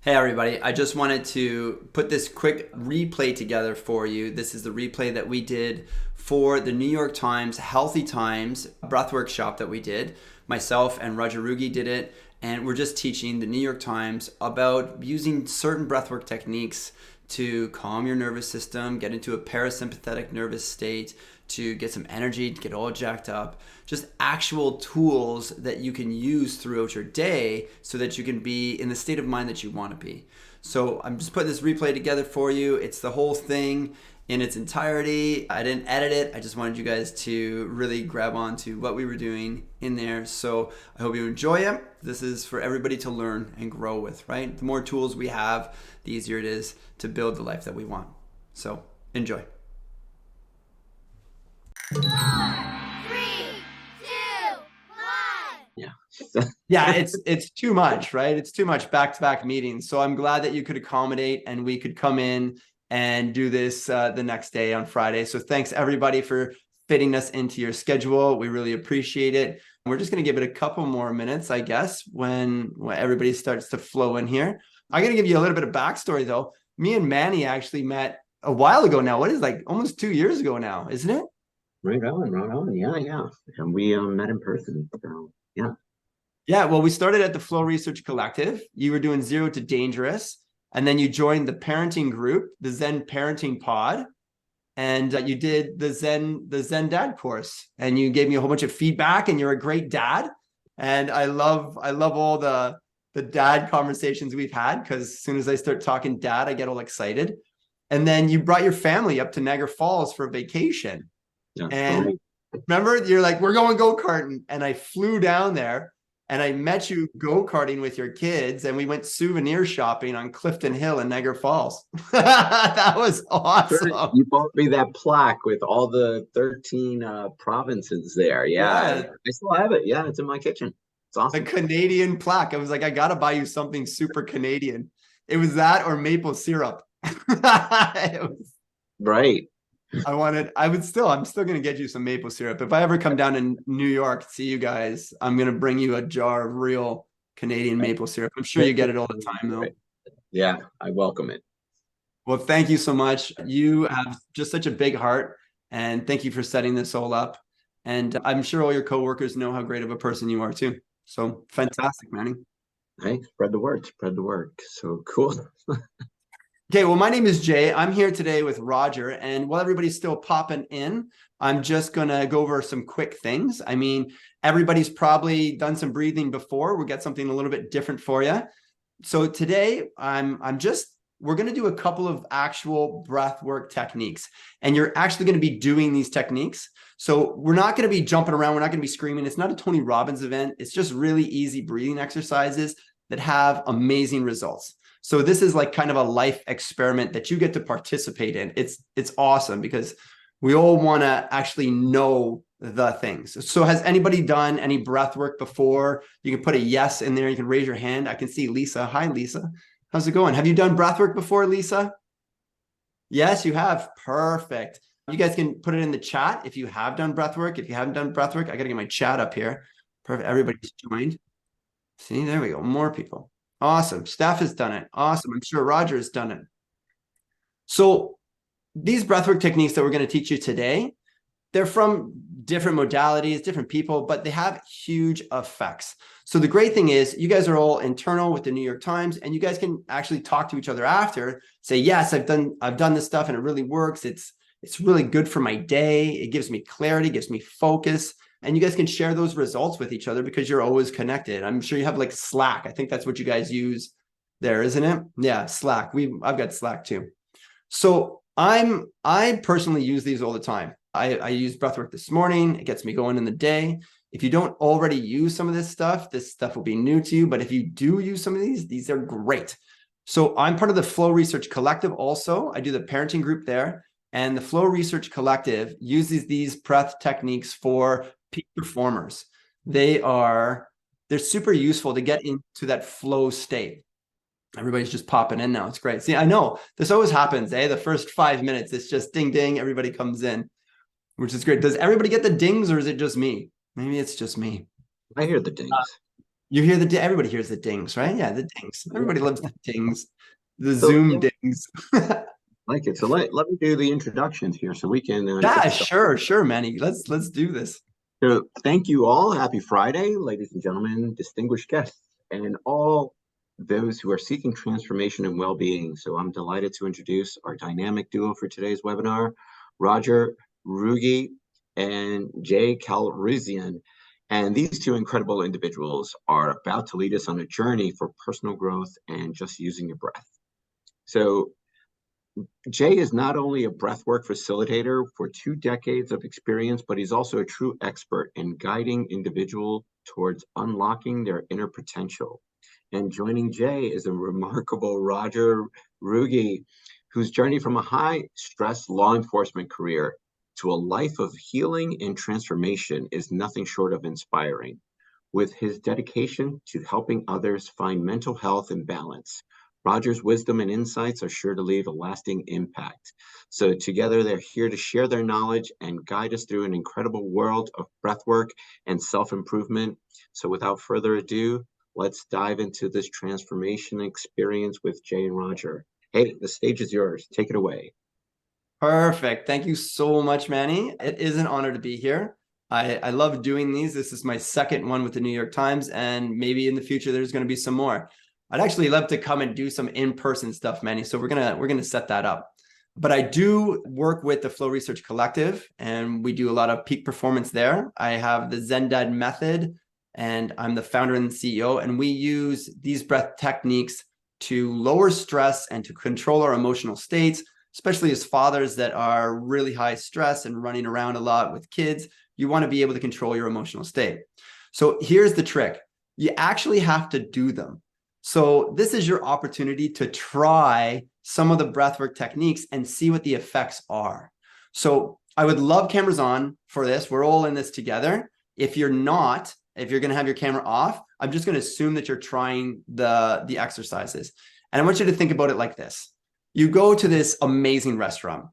Hey everybody, I just wanted to put this quick replay together for you. This is the replay that we did for the New York Times Healthy Times breathwork shop that we did. Myself and Rodger Ruge did it, and we're just teaching the New York Times about using certain breathwork techniques to calm your nervous system, get into a parasympathetic nervous state, to get some energy, to get all jacked up. Just actual tools that you can use throughout your day so that you can be in the state of mind that you want to be. So I'm just putting this replay together for you. It's the whole thing in its entirety. I didn't edit it. I just wanted you guys to really grab on to what we were doing in there. So I hope you enjoy it. This is for everybody to learn and grow with, right? The more tools we have, the easier it is to build the life that we want. So enjoy. 4, 3, 2, 1. Yeah. Yeah, it's too much, right? It's too much back-to-back meetings. So I'm glad that you could accommodate and we could come in and do this the next day on Friday. So thanks everybody for fitting us into your schedule. We really appreciate it. We're just going to give it a couple more minutes, I guess, when everybody starts to flow in here. I'm going to give you a little bit of backstory though. Me and Manny actually met a while ago now. What is like almost 2 years ago now, isn't it? Right on, right on. Yeah, yeah. And we met in person. So yeah. Yeah, well, we started at the Flow Research Collective. You were doing Zero to Dangerous, and then you joined the parenting group, the Zen Parenting Pod, and you did the Zen Dad course, and you gave me a whole bunch of feedback, and you're a great dad. And I love all the dad conversations we've had, because as soon as I start talking dad, I get all excited. And then you brought your family up to Niagara Falls for a vacation, Yeah. and remember, you're like, we're going go-karting. And I flew down there and I met you go-karting with your kids. And we went souvenir shopping on Clifton Hill in Niagara Falls. That was awesome. You bought me that plaque with all the 13 provinces there. Yeah, Yeah. I still have it. Yeah, it's in my kitchen. It's The awesome. Canadian plaque. I was like, I got to buy you something super Canadian. It was that or maple syrup. It was, Right. I'm still going to get you some maple syrup. If I ever come down in New York to see you guys, I'm going to bring you a jar of real Canadian maple syrup. I'm sure you get it all the time though. Yeah, I welcome it. Well, thank you so much. You have just such a big heart, and thank you for setting this all up. And I'm sure all your coworkers know how great of a person you are too. So fantastic, Manny. Hey, spread the word, spread the word. So cool. Okay, well, my name is Jay. I'm here today with Rodger, and while everybody's still popping in, I'm just gonna go over some quick things. I mean, everybody's probably done some breathing before. We'll get something a little bit different for you. So today, we're gonna do a couple of actual breath work techniques, and you're actually gonna be doing these techniques. So we're not gonna be jumping around. We're not gonna be screaming. It's not a Tony Robbins event. It's just really easy breathing exercises that have amazing results. So this is like kind of a life experiment that you get to participate in. It's awesome because we all want to actually know the things. So has anybody done any breath work before? You can put a yes in there. You can raise your hand. I can see Lisa. Hi, Lisa. How's it going? Have you done breath work before, Lisa? Yes, you have. Perfect. You guys can put it in the chat if you have done breath work. If you haven't done breath work, I got to get my chat up here. Perfect. Everybody's joined. See, there we go. More people. Awesome. Steph has done it. Awesome. I'm sure Rodger has done it. So these breathwork techniques that we're going to teach you today, they're from different modalities, different people, but they have huge effects. So the great thing is you guys are all internal with the New York Times, and you guys can actually talk to each other after, say, yes, I've done this stuff and it really works. It's really good for my day. It gives me clarity, gives me focus. And you guys can share those results with each other because you're always connected. I'm sure you have like Slack. I think that's what you guys use there, isn't it? Yeah, Slack. I've got Slack too. So I personally use these all the time. I used breathwork this morning. It gets me going in the day. If you don't already use some of this stuff will be new to you. But if you do use some of these are great. So I'm part of the Flow Research Collective also. I do the parenting group there. And the Flow Research Collective uses these breath techniques for peak performers. They're super useful to get into that flow state. Everybody's just popping in now. It's great. See, I know this always happens, eh? The first 5 minutes, it's just ding, ding. Everybody comes in, which is great. Does everybody get the dings or is it just me? Maybe it's just me. I hear the dings. You hear everybody hears the dings, right? Yeah, the dings. Everybody loves the dings, the So Zoom yeah, dings. like it. So let me do the introductions here so we can Yeah, get started. sure, Manny. Let's do this. So thank you all. Happy Friday, ladies and gentlemen, distinguished guests, and all those who are seeking transformation and well-being. So I'm delighted to introduce our dynamic duo for today's webinar, Rodger Ruge and Jay Kalryzian. And these two incredible individuals are about to lead us on a journey for personal growth and just using your breath. So Jay is not only a breathwork facilitator for 2 decades of experience, but he's also a true expert in guiding individuals towards unlocking their inner potential. And joining Jay is a remarkable Rodger Ruge, whose journey from a high-stress law enforcement career to a life of healing and transformation is nothing short of inspiring. With his dedication to helping others find mental health and balance, Rodger's wisdom and insights are sure to leave a lasting impact. So together they're here to share their knowledge and guide us through an incredible world of breathwork and self-improvement. So without further ado, let's dive into this transformation experience with Jay and Rodger. Hey, the stage is yours. Take it away. Perfect. Thank you so much, Manny. It is an honor to be here. I love doing these. This is my second one with the New York Times, and maybe in the future there's going to be some more. I'd actually love to come and do some in-person stuff, Manny. So we're gonna set that up. But I do work with the Flow Research Collective, and we do a lot of peak performance there. I have the Zendad method, and I'm the founder and CEO, and we use these breath techniques to lower stress and to control our emotional states, especially as fathers that are really high stress and running around a lot with kids. You want to be able to control your emotional state. So here's the trick. You actually have to do them. So this is your opportunity to try some of the breathwork techniques and see what the effects are. So I would love cameras on for this. We're all in this together. If you're not, if you're going to have your camera off, I'm just going to assume that you're trying the exercises. And I want you to think about it like this. You go to this amazing restaurant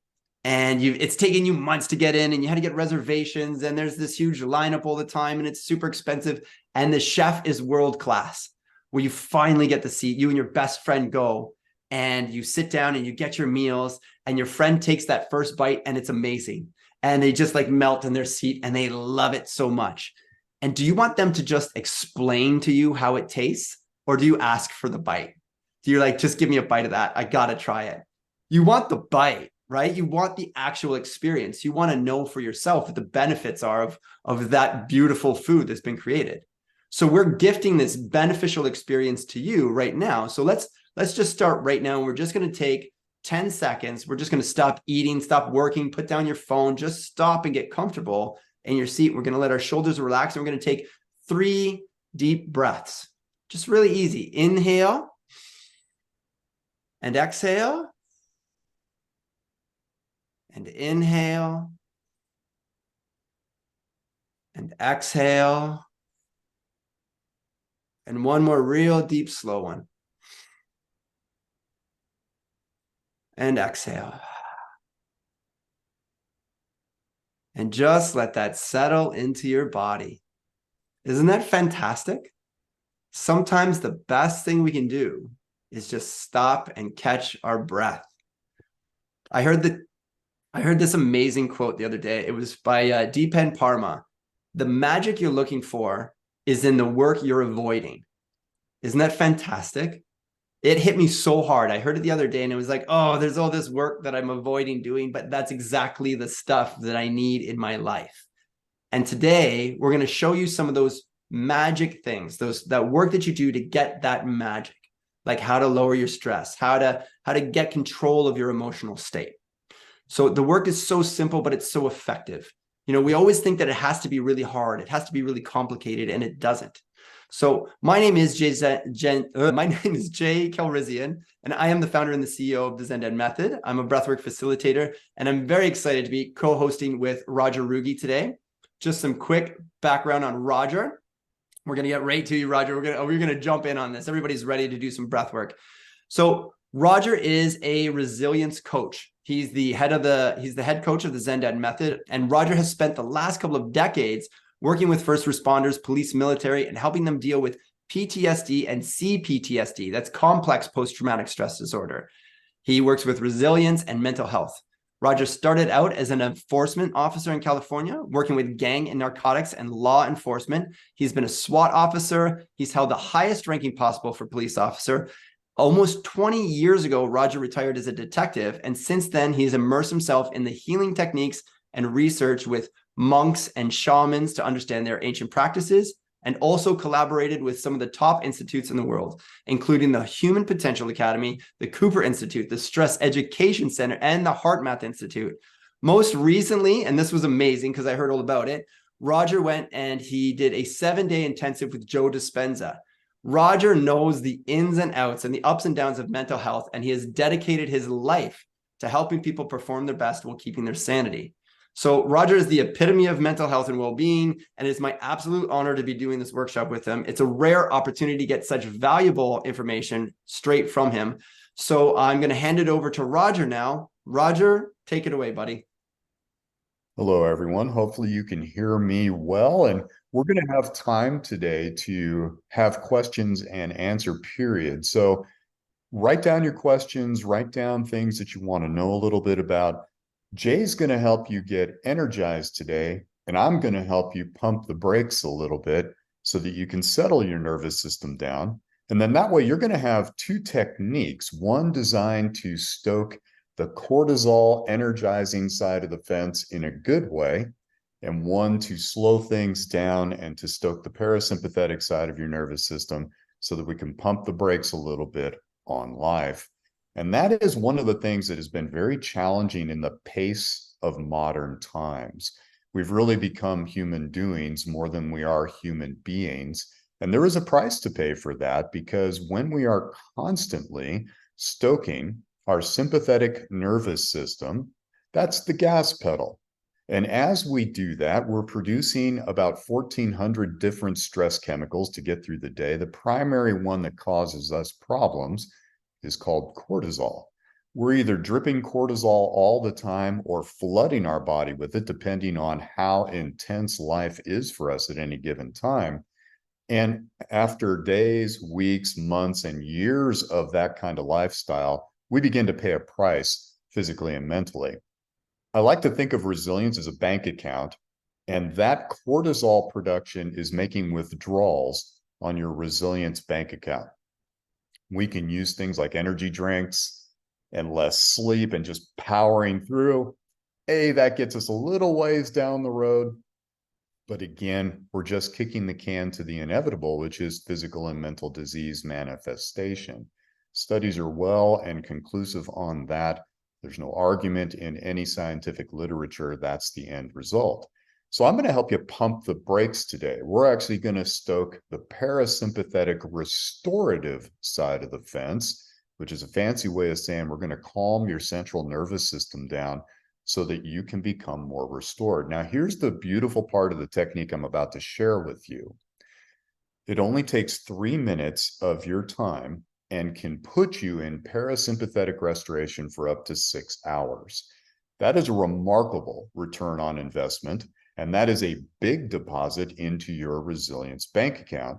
and it's taking you months to get in, and you had to get reservations, and there's this huge lineup all the time, and it's super expensive, and the chef is world class. Where you finally get the seat, you and your best friend go, and you sit down and you get your meals, and your friend takes that first bite and it's amazing. And they just like melt in their seat and they love it so much. And do you want them to just explain to you how it tastes? Or do you ask for the bite? Do you like, just give me a bite of that? I got to try it. You want the bite, right? You want the actual experience. You want to know for yourself what the benefits are of that beautiful food that's been created. So we're gifting this beneficial experience to you right now. So let's just start right now. We're just going to take 10 seconds. We're just going to stop eating, stop working, put down your phone, just stop and get comfortable in your seat. We're going to let our shoulders relax, and we're going to take 3 deep breaths. Just really easy. Inhale and exhale. And inhale and exhale. And one more real deep, slow one. And exhale. And just let that settle into your body. Isn't that fantastic? Sometimes the best thing we can do is just stop and catch our breath. I heard this amazing quote the other day. It was by Deepan Parma. The magic you're looking for is in the work you're avoiding. Isn't that fantastic? It hit me so hard. I heard it the other day and it was like, oh, there's all this work that I'm avoiding doing, but that's exactly the stuff that I need in my life. And today we're going to show you some of those magic things, that work that you do to get that magic, like how to lower your stress, how to get control of your emotional state. So the work is so simple, but it's so effective. You know, we always think that it has to be really hard. It has to be really complicated, and it doesn't. So my name is Jay Kalryzian, and I am the founder and the CEO of the Zendad Method. I'm a breathwork facilitator, and I'm very excited to be co-hosting with Rodger Ruge today. Just some quick background on Rodger. We're going to get right to you, Rodger. We're going to jump in on this. Everybody's ready to do some breathwork. So Rodger is a resilience coach. He's the head coach of the Zendad Method, and Rodger has spent the last couple of decades working with first responders, police, military, and helping them deal with PTSD, and CPTSD. That's complex post-traumatic stress disorder. He works with resilience and mental health. Rodger started out as an enforcement officer in California, working with gang and narcotics and law enforcement. He's been a SWAT officer. He's held the highest ranking possible for police officer. Almost 20 years ago, Rodger retired as a detective, and since then, he's immersed himself in the healing techniques and research with monks and shamans to understand their ancient practices, and also collaborated with some of the top institutes in the world, including the Human Potential Academy, the Cooper Institute, the Stress Education Center, and the HeartMath Institute. Most recently, and this was amazing because I heard all about it, Rodger went and he did a 7-day intensive with Joe Dispenza. Rodger knows the ins and outs and the ups and downs of mental health, and he has dedicated his life to helping people perform their best while keeping their sanity. So Rodger is the epitome of mental health and well-being, and it's my absolute honor to be doing this workshop with him. It's a rare opportunity to get such valuable information straight from him. So I'm going to hand it over to Rodger now. Rodger, take it away, buddy. Hello, everyone. Hopefully you can hear me well, and we're going to have time today to have questions and answer period. So write down your questions, write down things that you want to know a little bit about. Jay's going to help you get energized today, and I'm going to help you pump the brakes a little bit so that you can settle your nervous system down. And then that way you're going to have two techniques, one designed to stoke the cortisol energizing side of the fence in a good way, and one to slow things down and to stoke the parasympathetic side of your nervous system so that we can pump the brakes a little bit on life. And that is one of the things that has been very challenging in the pace of modern times. We've really become human doings more than we are human beings. And there is a price to pay for that, because when we are constantly stoking our sympathetic nervous system, that's the gas pedal. And as we do that, we're producing about 1,400 different stress chemicals to get through the day. The primary one that causes us problems is called cortisol. We're either dripping cortisol all the time or flooding our body with it, depending on how intense life is for us at any given time. And after days, weeks, months, and years of that kind of lifestyle, we begin to pay a price physically and mentally. I like to think of resilience as a bank account, and that cortisol production is making withdrawals on your resilience bank account. We can use things like energy drinks and less sleep and just powering through. That gets us a little ways down the road. But again, we're just kicking the can to the inevitable, which is physical and mental disease manifestation. Studies are well and conclusive on that. There's no argument in any scientific literature that's the end result. So I'm going to help you pump the brakes today. We're actually going to stoke the parasympathetic restorative side of the fence, which is a fancy way of saying we're going to calm your central nervous system down so that you can become more restored. Now, here's the beautiful part of the technique I'm about to share with you. It only takes 3 minutes of your time and can put you in parasympathetic restoration for up to 6 hours. That is a remarkable return on investment, and that is a big deposit into your resilience bank account.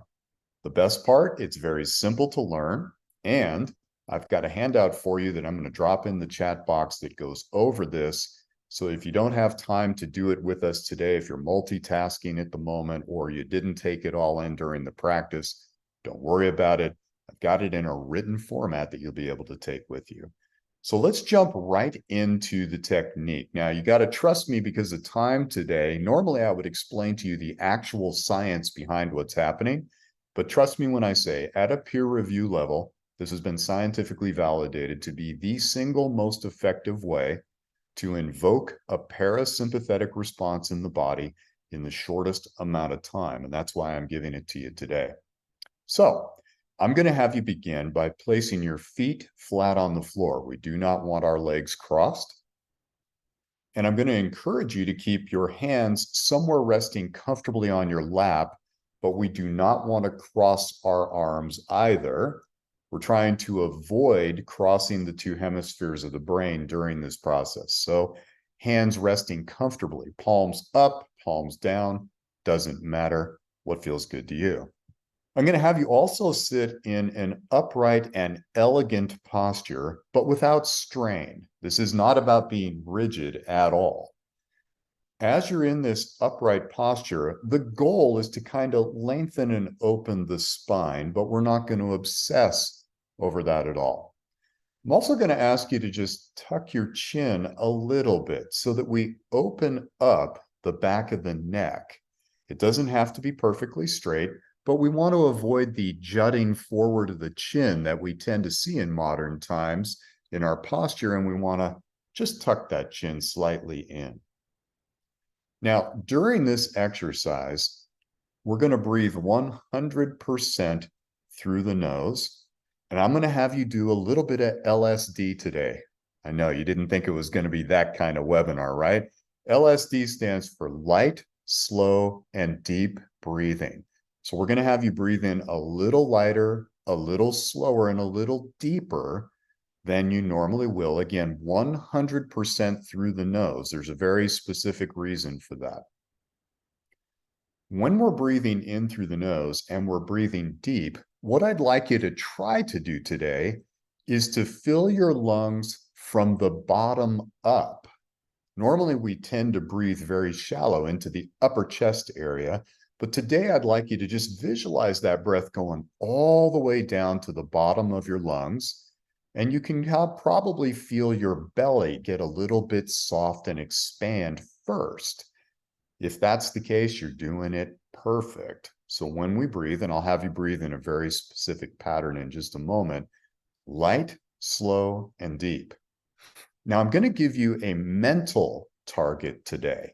The best part, it's very simple to learn, and I've got a handout for you that I'm going to drop in the chat box that goes over this. So if you don't have time to do it with us today, if you're multitasking at the moment, or you didn't take it all in during the practice, don't worry about it. I've got it in a written format that you'll be able to take with you. So let's jump right into the technique. Now, you got to trust me because of time today. Normally, I would explain to you the actual science behind what's happening, but trust me when I say at a peer review level, this has been scientifically validated to be the single most effective way to invoke a parasympathetic response in the body in the shortest amount of time. And that's why I'm giving it to you today. So I'm going to have you begin by placing your feet flat on the floor. We do not want our legs crossed. And I'm going to encourage you to keep your hands somewhere resting comfortably on your lap, but we do not want to cross our arms either. We're trying to avoid crossing the two hemispheres of the brain during this process. So hands resting comfortably, palms up, palms down, doesn't matter what feels good to you. I'm going to have you also sit in an upright and elegant posture, but without strain. This is not about being rigid at all. As you're in this upright posture, the goal is to kind of lengthen and open the spine, but we're not going to obsess over that at all. I'm also going to ask you to just tuck your chin a little bit so that we open up the back of the neck. It doesn't have to be perfectly straight, but we want to avoid the jutting forward of the chin that we tend to see in modern times in our posture, and we want to just tuck that chin slightly in. Now, during this exercise, we're going to breathe 100% through the nose, and I'm going to have you do a little bit of LSD today. I know you didn't think it was going to be that kind of webinar, right? LSD stands for light, slow, and deep breathing. So we're going to have you breathe in a little lighter, a little slower, and a little deeper than you normally will. Again, 100% through the nose. There's a very specific reason for that. When we're breathing in through the nose and we're breathing deep, what I'd like you to try to do today is to fill your lungs from the bottom up. Normally, we tend to breathe very shallow into the upper chest area, but today I'd like you to just visualize that breath going all the way down to the bottom of your lungs. And you can probably feel your belly get a little bit soft and expand first. If that's the case, you're doing it perfect. So when we breathe, and I'll have you breathe in a very specific pattern in just a moment, light, slow, and deep. Now I'm going to give you a mental target today.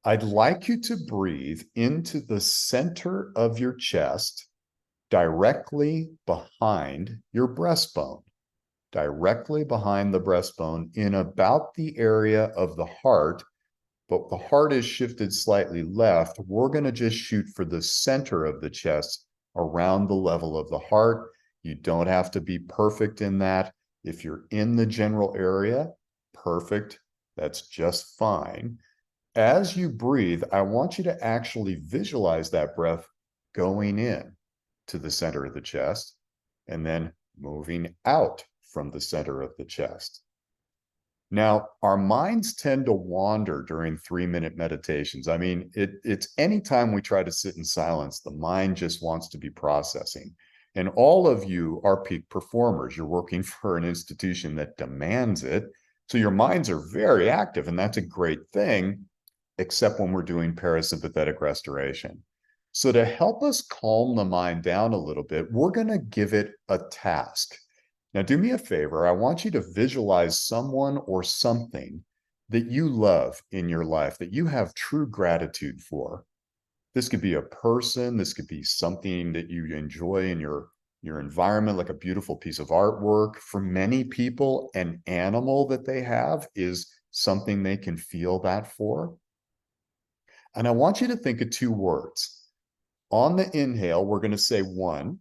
I'd like you to breathe into the center of your chest, directly behind your breastbone. Directly behind the breastbone in about the area of the heart, but the heart is shifted slightly left. We're going to just shoot for the center of the chest around the level of the heart. You don't have to be perfect in that. If you're in the general area, perfect. That's just fine. As you breathe, I want you to actually visualize that breath going in to the center of the chest and then moving out from the center of the chest. Now, our minds tend to wander during 3-minute meditations. I mean, it's anytime we try to sit in silence, the mind just wants to be processing. And all of you are peak performers. You're working for an institution that demands it. So your minds are very active, and that's a great thing, except when we're doing parasympathetic restoration. So to help us calm the mind down a little bit, we're going to give it a task. Now, do me a favor. I want you to visualize someone or something that you love in your life, that you have true gratitude for. This could be a person. This could be something that you enjoy in your environment, like a beautiful piece of artwork. For many people, an animal that they have is something they can feel that for. And I want you to think of 2 words. On the inhale, we're going to say one.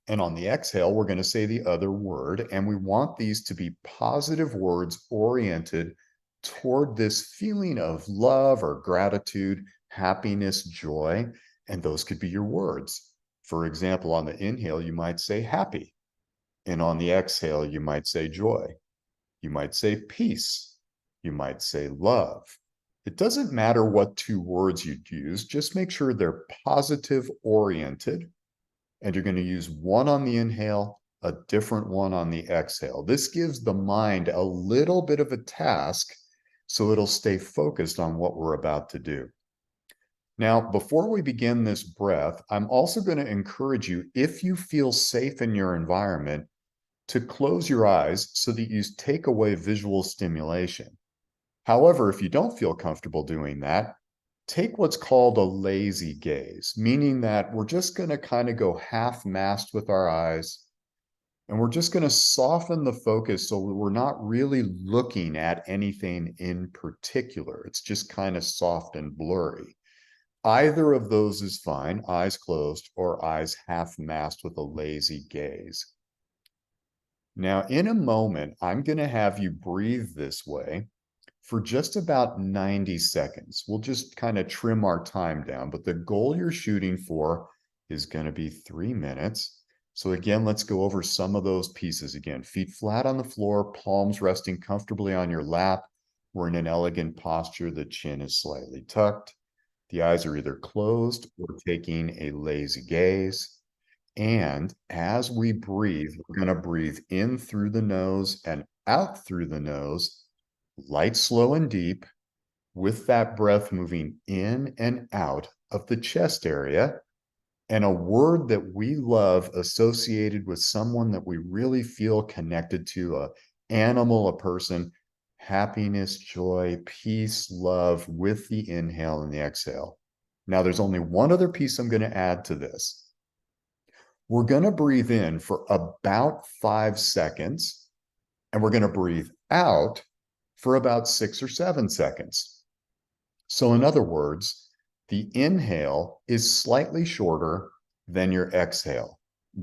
And on the exhale, we're going to say the other word. And we want these to be positive words oriented toward this feeling of love or gratitude, happiness, joy. And those could be your words. For example, on the inhale, you might say happy. And on the exhale, you might say joy. You might say peace. You might say love. It doesn't matter what 2 words you use. Just make sure they're positive oriented. And you're going to use one on the inhale, a different one on the exhale. This gives the mind a little bit of a task so it'll stay focused on what we're about to do. Now, before we begin this breath, I'm also going to encourage you, if you feel safe in your environment, to close your eyes so that you take away visual stimulation. However, if you don't feel comfortable doing that, take what's called a lazy gaze, meaning that we're just going to kind of go half-mast with our eyes, and we're just going to soften the focus so we're not really looking at anything in particular. It's just kind of soft and blurry. Either of those is fine, eyes closed or eyes half-mast with a lazy gaze. Now, in a moment, I'm going to have you breathe this way for just about 90 seconds. We'll just kind of trim our time down, but the goal you're shooting for is going to be 3 minutes. So again, let's go over some of those pieces again. Feet flat on the floor, palms resting comfortably on your lap. We're in an elegant posture. The chin is slightly tucked. The eyes are either closed or taking a lazy gaze. And as we breathe, we're going to breathe in through the nose and out through the nose, light, slow, and deep, with that breath moving in and out of the chest area. And a word that we love associated with someone that we really feel connected to, a animal, a person, happiness, joy, peace, love, with the inhale and the exhale. Now, there's only one other piece I'm going to add to this. We're going to breathe in for about 5 seconds, and we're going to breathe out for about 6 or 7 seconds. So in other words, the inhale is slightly shorter than your exhale.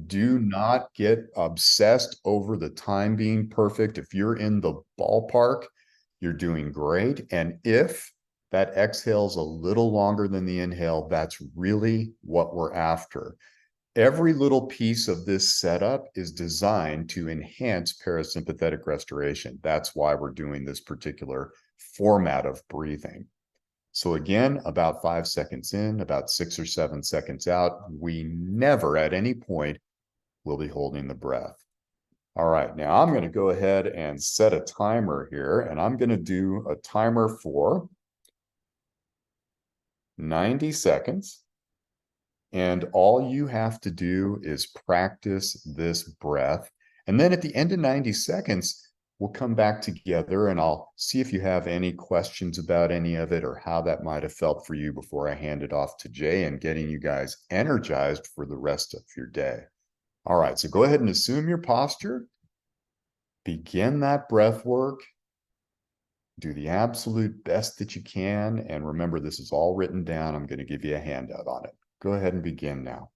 Do not get obsessed over the time being perfect. If you're in the ballpark, you're doing great. And if that exhale is a little longer than the inhale, that's really what we're after. Every little piece of this setup is designed to enhance parasympathetic restoration. That's why we're doing this particular format of breathing. So again, about 5 seconds in, about 6 or 7 seconds out, we never at any point will be holding the breath. All right, now I'm going to go ahead and set a timer here, and I'm going to do a timer for 90 seconds. And all you have to do is practice this breath. And then at the end of 90 seconds, we'll come back together and I'll see if you have any questions about any of it or how that might have felt for you before I hand it off to Jay and getting you guys energized for the rest of your day. All right, so go ahead and assume your posture. Begin that breath work. Do the absolute best that you can. And remember, this is all written down. I'm going to give you a handout on it. Go ahead and begin now.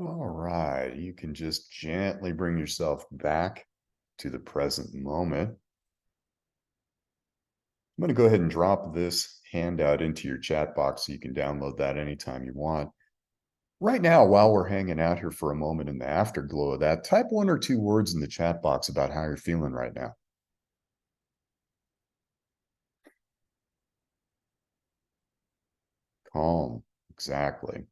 All right, you can just gently bring yourself back to the present moment. I'm going to go ahead and drop this handout into your chat box so you can download that anytime you want. Right now, while we're hanging out here for a moment in the afterglow of that, type 1 or 2 words in the chat box about how you're feeling right now. Calm, exactly.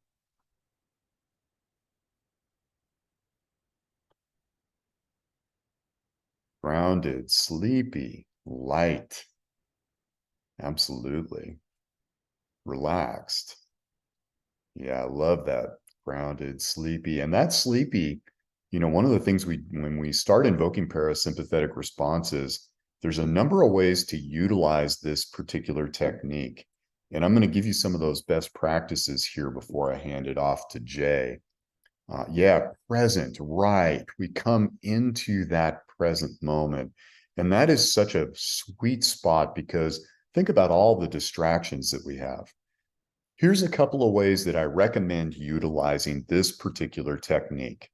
Grounded, sleepy, light. Absolutely. Relaxed. Yeah, I love that. Grounded, sleepy. And that sleepy, one of the things when we start invoking parasympathetic responses, there's a number of ways to utilize this particular technique. And I'm going to give you some of those best practices here before I hand it off to Jay. Yeah, present, right. We come into that present moment. And that is such a sweet spot because think about all the distractions that we have. Here's a couple of ways that I recommend utilizing this particular technique.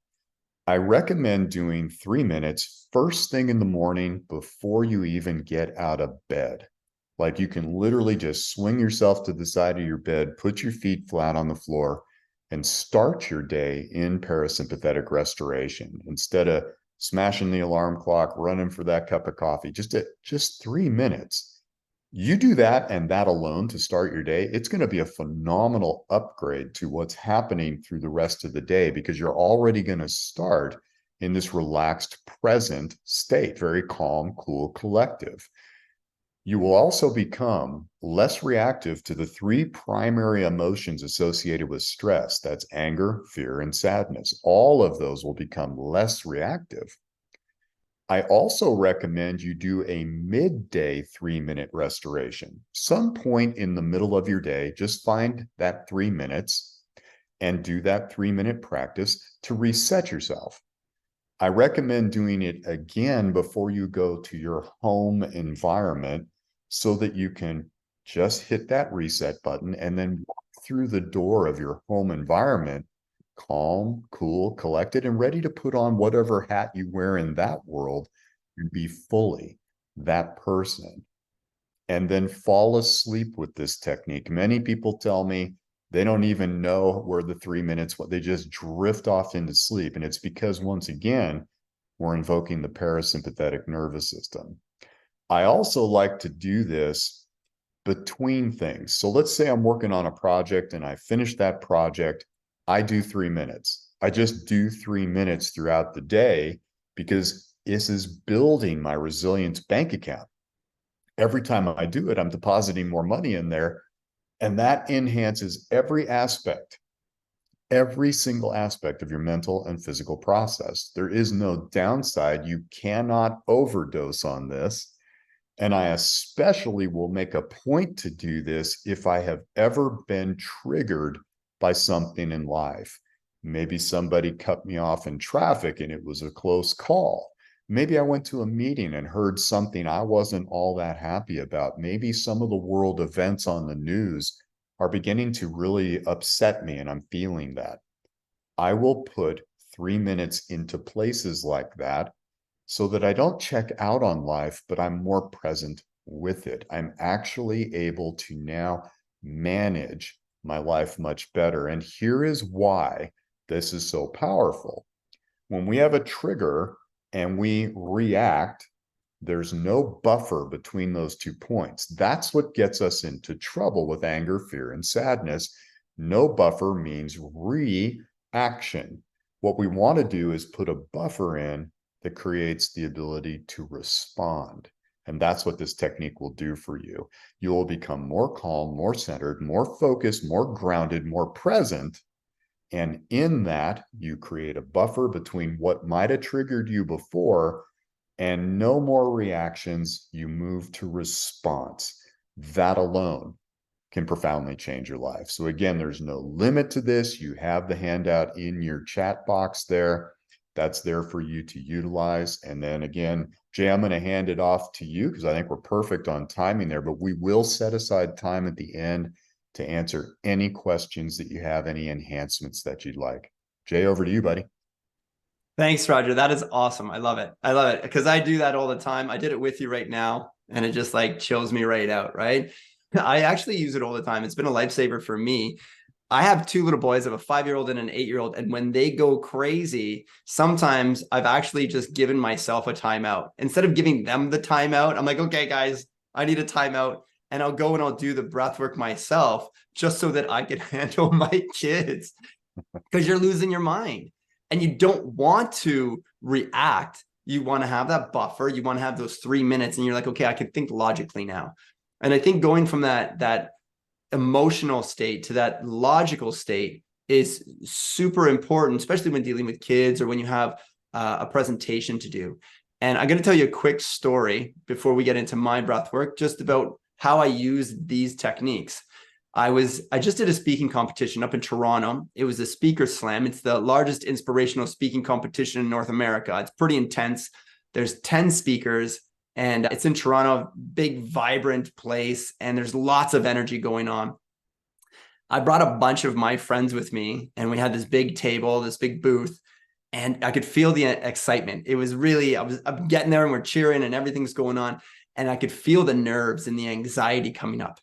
I recommend doing 3 minutes first thing in the morning before you even get out of bed. Like you can literally just swing yourself to the side of your bed, put your feet flat on the floor, and start your day in parasympathetic restoration instead of smashing the alarm clock, running for that cup of coffee. Just 3 minutes. You do that and that alone to start your day, it's going to be a phenomenal upgrade to what's happening through the rest of the day because you're already going to start in this relaxed, present state, very calm, cool, collective. You will also become less reactive to the three primary emotions associated with stress. That's anger, fear, and sadness. All of those will become less reactive. I also recommend you do a midday 3-minute restoration. Some point in the middle of your day, just find that 3 minutes and do that 3-minute practice to reset yourself. I recommend doing it again before you go to your home environment so that you can just hit that reset button and then walk through the door of your home environment calm, cool, collected, and ready to put on whatever hat you wear in that world and be fully that person. And then fall asleep with this technique. Many people tell me they don't even know where the 3 minutes, they just drift off into sleep. And it's because, once again, we're invoking the parasympathetic nervous system. I also like to do this between things. So let's say I'm working on a project and I finish that project. I do 3 minutes. I just do 3 minutes throughout the day because this is building my resilience bank account. Every time I do it, I'm depositing more money in there, and that enhances every aspect, every single aspect of your mental and physical process. There is no downside. You cannot overdose on this. And I especially will make a point to do this if I have ever been triggered by something in life. Maybe somebody cut me off in traffic and it was a close call. Maybe I went to a meeting and heard something I wasn't all that happy about. Maybe some of the world events on the news are beginning to really upset me and I'm feeling that. I will put 3 minutes into places like that so that I don't check out on life, but I'm more present with it. I'm actually able to now manage my life much better. And here is why this is so powerful. When we have a trigger and we react, there's no buffer between those 2 points. That's what gets us into trouble with anger, fear, and sadness. No buffer means reaction. What we want to do is put a buffer in that creates the ability to respond. And that's what this technique will do for you. You will become more calm, more centered, more focused, more grounded, more present. And in that, you create a buffer between what might have triggered you before and no more reactions. You move to response. That alone can profoundly change your life. So again, there's no limit to this. You have the handout in your chat box there. That's there for you to utilize. And then again, Jay, I'm going to hand it off to you because I think we're perfect on timing there, but we will set aside time at the end to answer any questions that you have, any enhancements that you'd like. Jay, over to you, buddy. Thanks, Roger. That is awesome. I love it. I love it because I do that all the time. I did it with you right now, and it just like chills me right out, right? I actually use it all the time. It's been a lifesaver for me. I have 2 little boys. I have a 5-year-old and an 8-year-old. And when they go crazy, sometimes I've actually just given myself a timeout. Instead of giving them the timeout, I'm like, okay, guys, I need a timeout. And I'll go and I'll do the breath work myself just so that I can handle my kids because you're losing your mind and you don't want to react. You want to have that buffer. You want to have those 3 minutes and you're like, okay, I can think logically now. And I think going from that emotional state to that logical state is super important, especially when dealing with kids or when you have a presentation to do. And I'm going to tell you a quick story before we get into my breath work, just about how I use these techniques. I just did a speaking competition up in Toronto. It was a speaker slam. It's the largest inspirational speaking competition in North America. It's pretty intense. There's 10 speakers. And it's in Toronto, big, vibrant place, and there's lots of energy going on. I brought a bunch of my friends with me, and we had this big table, this big booth, and I could feel the excitement. It was really, I'm getting there and we're cheering and everything's going on. And I could feel the nerves and the anxiety coming up.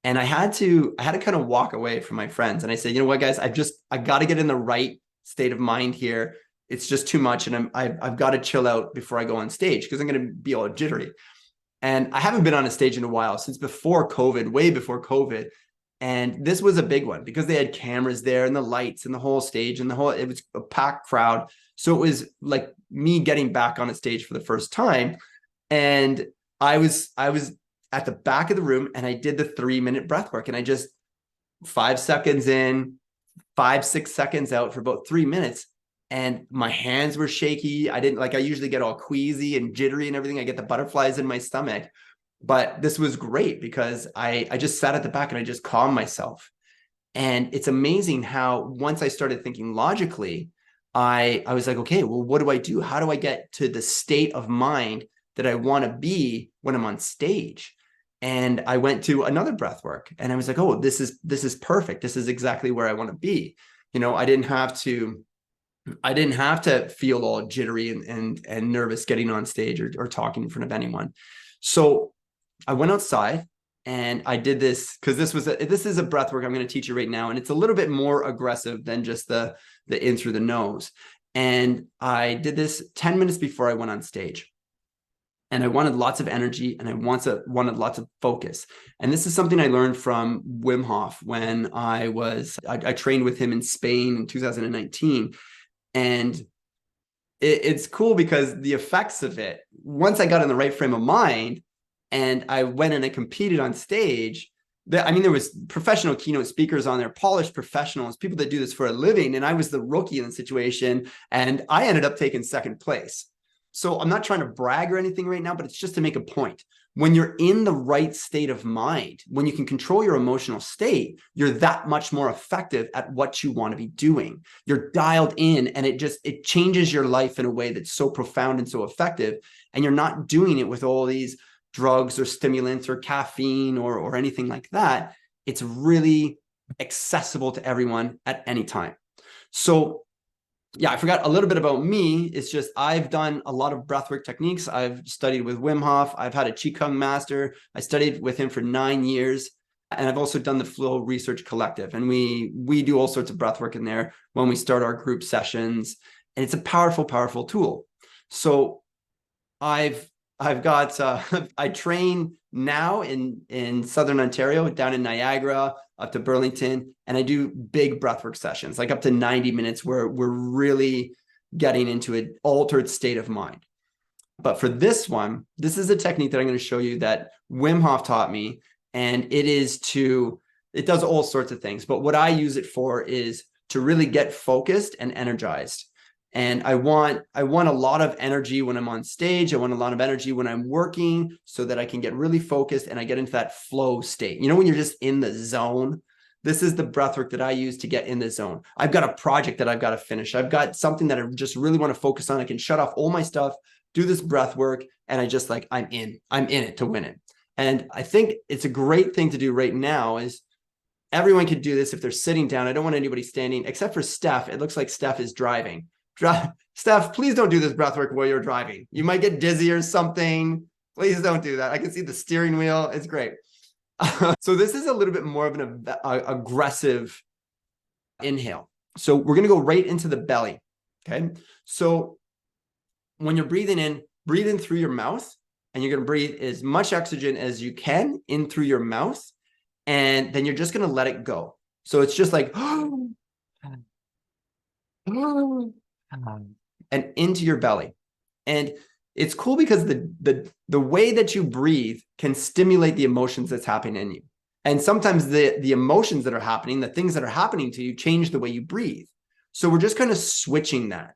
And I had to kind of walk away from my friends. And I said, you know what, guys, I got to get in the right state of mind here. It's just too much. And I've got to chill out before I go on stage because I'm going to be all jittery. And I haven't been on a stage in a while, since before COVID, way before COVID. And this was a big one because they had cameras there and the lights and the whole stage and it was a packed crowd. So it was like me getting back on a stage for the first time. And I was at the back of the room and I did the 3-minute breath work, and I just 5 seconds in, 5-6 seconds out for about 3 minutes. And my hands were shaky. I usually get all queasy and jittery and everything. I get the butterflies in my stomach. But this was great because I just sat at the back and I just calmed myself. And it's amazing how once I started thinking logically, I was like, okay, well, what do I do? How do I get to the state of mind that I want to be when I'm on stage? And I went to another breath work and I was like, oh, this is perfect. This is exactly where I want to be. I didn't have to feel all jittery and nervous getting on stage or talking in front of anyone. So I went outside and I did this because this is a breath work I'm going to teach you right now. And it's a little bit more aggressive than just the in through the nose. And I did this 10 minutes before I went on stage. And I wanted lots of energy and I wanted lots of focus. And this is something I learned from Wim Hof when I trained with him in Spain in 2019. And it's cool because the effects of it, once I got in the right frame of mind and I went and I competed on stage, there was professional keynote speakers on there, polished professionals, people that do this for a living. And I was the rookie in the situation. And I ended up taking second place. So I'm not trying to brag or anything right now, but it's just to make a point. When you're in the right state of mind, when you can control your emotional state, you're that much more effective at what you want to be doing. You're dialed in and it changes your life in a way that's so profound and so effective. And you're not doing it with all these drugs or stimulants or caffeine or anything like that. It's really accessible to everyone at any time. So yeah, I forgot a little bit about me. It's just I've done a lot of breathwork techniques. I've studied with Wim Hof. I've had a Qigong master. I studied with him for 9 years. And I've also done the Flow Research Collective. And we do all sorts of breathwork in there when we start our group sessions. And it's a powerful, powerful tool. So I've got I train now in Southern Ontario, down in Niagara, up to Burlington, and I do big breathwork sessions, like up to 90 minutes, where we're really getting into an altered state of mind. But for this one, this is a technique that I'm going to show you that Wim Hof taught me, and it does all sorts of things. But what I use it for is to really get focused and energized. And I want a lot of energy when I'm on stage. I want a lot of energy when I'm working so that I can get really focused and I get into that flow state. When you're just in the zone, this is the breathwork that I use to get in the zone. I've got a project that I've got to finish. I've got something that I just really want to focus on. I can shut off all my stuff, do this breath work, and I'm in it to win it. And I think it's a great thing to do right now. Is everyone could do this if they're sitting down. I don't want anybody standing, except for Steph. It looks like Steph is driving. Steph, please don't do this breathwork while you're driving. You might get dizzy or something. Please don't do that. I can see the steering wheel. It's great. So this is a little bit more of an aggressive inhale. So we're going to go right into the belly. Okay. So when you're breathing in, breathe in through your mouth, and you're going to breathe as much oxygen as you can in through your mouth. And then you're just going to let it go. So it's just like, and into your belly. And it's cool because the way that you breathe can stimulate the emotions that's happening in you. And sometimes the emotions that are happening, the things that are happening to you, change the way you breathe. So we're just kind of switching that.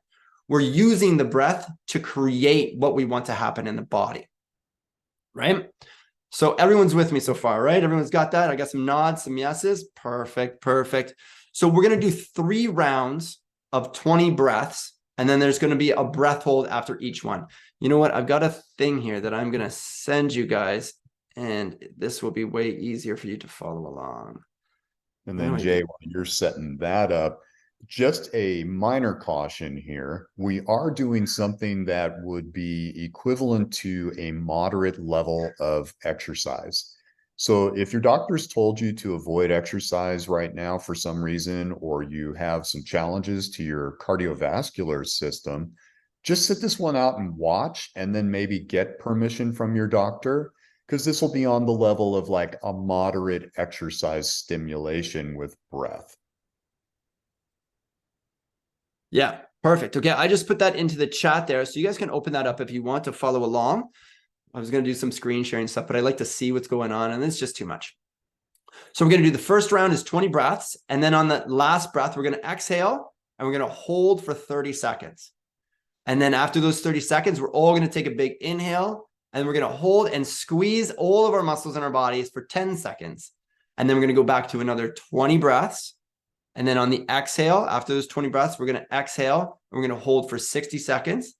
We're using the breath to create what we want to happen in the body, right? So everyone's with me so far, right? Everyone's got that. I got some nods, some yeses. Perfect, perfect. So we're going to do 3 rounds of 20 breaths, and then there's going to be a breath hold after each one. You know what? I've got a thing here that I'm going to send you guys, and this will be way easier for you to follow along. And then Jay, while you're setting that up, just a minor caution here. We are doing something that would be equivalent to a moderate level of exercise. So if your doctor's told you to avoid exercise right now for some reason, or you have some challenges to your cardiovascular system, just sit this one out and watch, and then maybe get permission from your doctor, because this will be on the level of like a moderate exercise stimulation with breath. Yeah, perfect. Okay, I just put that into the chat there, so you guys can open that up if you want to follow along. I was going to do some screen sharing stuff, but I like to see what's going on, and it's just too much. So we're going to do the first round is 20 breaths, and then on the last breath, we're going to exhale, and we're going to hold for 30 seconds. And then after those 30 seconds, we're all going to take a big inhale, and we're going to hold and squeeze all of our muscles in our bodies for 10 seconds. And then we're going to go back to another 20 breaths. And then on the exhale, after those 20 breaths, we're going to exhale, and we're going to hold for 60 seconds.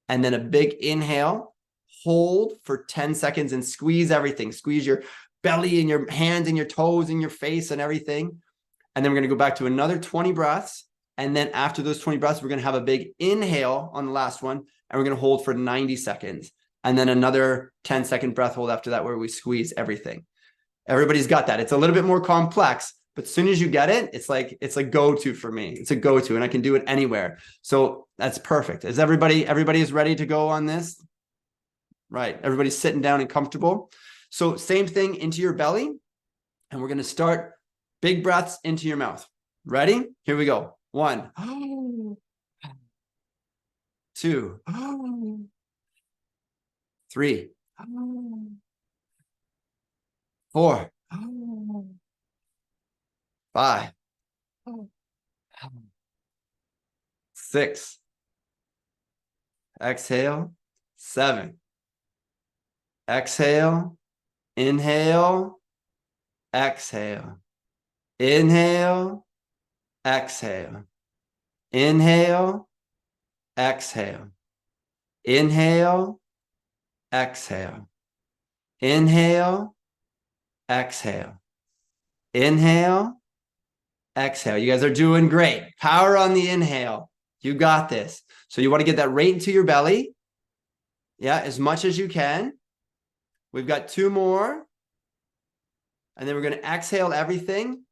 And then a big inhale, hold for 10 seconds and squeeze everything. Squeeze your belly and your hands and your toes and your face and everything. And then we're going to go back to another 20 breaths. And then after those 20 breaths, we're going to have a big inhale on the last one, and we're going to hold for 90 seconds. And then another 10-second breath hold after that, where we squeeze everything. Everybody's got that. It's a little bit more complex, but as soon as you get it, it's a go-to for me. It's a go-to, and I can do it anywhere. So that's perfect. Is everybody is ready to go on this? Right. Everybody's sitting down and comfortable. So same thing into your belly. And we're going to start big breaths into your mouth. Ready? Here we go. 1, 2, 3, 4, 5, 6. Exhale. 7. Exhale. Inhale. Exhale. Inhale. Exhale. Inhale. Exhale. Inhale. Exhale. Inhale. Exhale. Inhale. Exhale. You guys are doing great. Power on the inhale. You got this. So you want to get that right into your belly. Yeah, as much as you can. We've got 2 more. And then we're going to exhale everything.